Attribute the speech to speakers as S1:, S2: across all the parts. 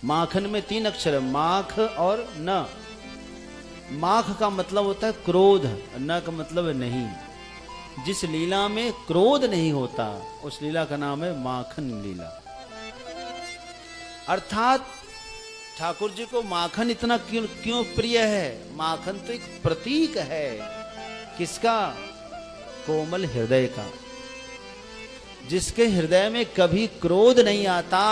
S1: माखन में 3 अक्षर है, माख और न। माख का मतलब होता है क्रोध, न का मतलब है नहीं। जिस लीला में क्रोध नहीं होता उस लीला का नाम है माखन लीला। अर्थात ठाकुर जी को माखन इतना क्यों प्रिय है? माखन तो एक प्रतीक है। किसका? कोमल हृदय का। जिसके हृदय में कभी क्रोध नहीं आता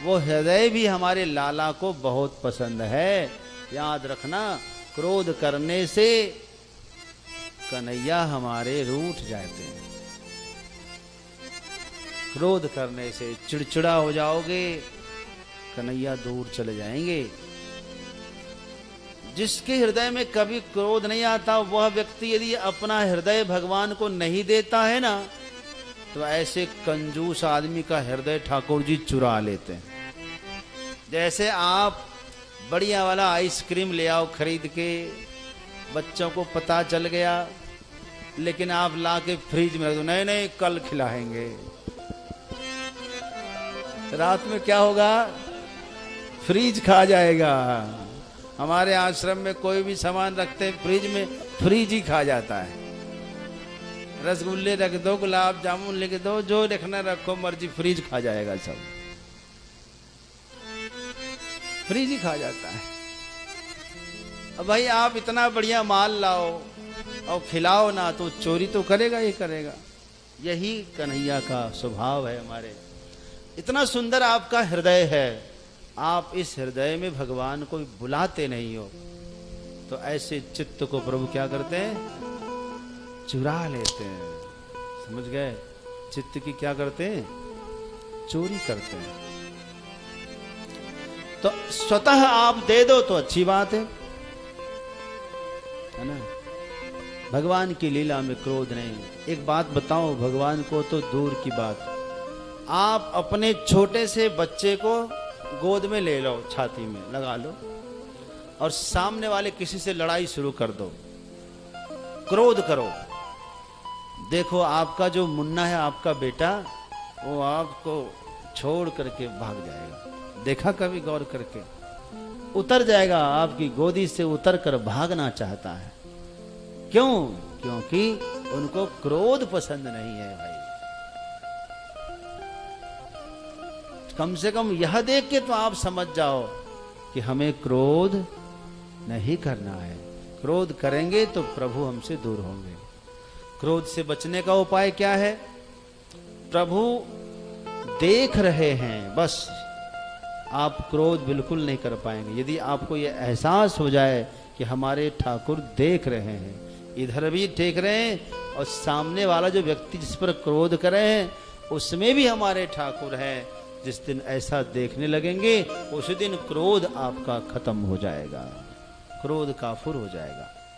S1: वो हृदय भी हमारे लाला को बहुत पसंद है। याद रखना, क्रोध करने से कन्हैया हमारे रूठ जाते हैं। क्रोध करने से चिड़चिड़ा हो जाओगे, कन्हैया दूर चले जाएंगे। जिसके हृदय में कभी क्रोध नहीं आता वह व्यक्ति यदि अपना हृदय भगवान को नहीं देता है ना, तो ऐसे कंजूस आदमी का हृदय ठाकुर जी चुरा लेते हैं। जैसे आप बढ़िया वाला आइसक्रीम ले आओ खरीद के, बच्चों को पता चल गया, लेकिन आप ला के फ्रिज में रख दो, नहीं नहीं कल खिलाएंगे। रात में क्या होगा? फ्रिज खा जाएगा। हमारे आश्रम में कोई भी सामान रखते हैं फ्रिज में, फ्रिज ही खा जाता है। रसगुल्ले रख दो, गुलाब जामुन लिख दो, जो रखना रखो मर्जी, फ्रिज खा जाएगा सब। फ्रिज ही खा जाता है। अब भाई आप इतना बढ़िया माल लाओ और खिलाओ ना, तो चोरी तो करेगा ही करेगा। यही कन्हैया का स्वभाव है हमारे। इतना सुंदर आपका हृदय है, आप इस हृदय में भगवान को बुलाते नहीं हो, तो ऐसे चित्त को प्रभु क्या करते हैं? चुरा लेते हैं। समझ गए? चित्त की क्या करते हैं? चोरी करते हैं। तो स्वतः आप दे दो तो अच्छी बात है ना। भगवान की लीला में क्रोध नहीं। एक बात बताओ, भगवान को तो दूर की बात, आप अपने छोटे से बच्चे को गोद में ले लो, छाती में लगा लो, और सामने वाले किसी से लड़ाई शुरू कर दो, क्रोध करो, देखो आपका जो मुन्ना है, आपका बेटा, वो आपको छोड़ करके भाग जाएगा। देखा कभी गौर करके? उतर जाएगा, आपकी गोदी से उतर कर भागना चाहता है। क्यों? क्योंकि उनको क्रोध पसंद नहीं है भाई। कम से कम यह देख के तो आप समझ जाओ कि हमें क्रोध नहीं करना है। क्रोध करेंगे तो प्रभु हमसे दूर होंगे। क्रोध से बचने का उपाय क्या है? प्रभु देख रहे हैं, बस आप क्रोध बिल्कुल नहीं कर पाएंगे। यदि आपको यह एहसास हो जाए कि हमारे ठाकुर देख रहे हैं, इधर भी देख रहे हैं, और सामने वाला जो व्यक्ति जिस पर क्रोध कर रहे हैं उसमें भी हमारे ठाकुर हैं, जिस दिन ऐसा देखने लगेंगे उस दिन क्रोध आपका खत्म हो जाएगा, क्रोध काफुर हो जाएगा।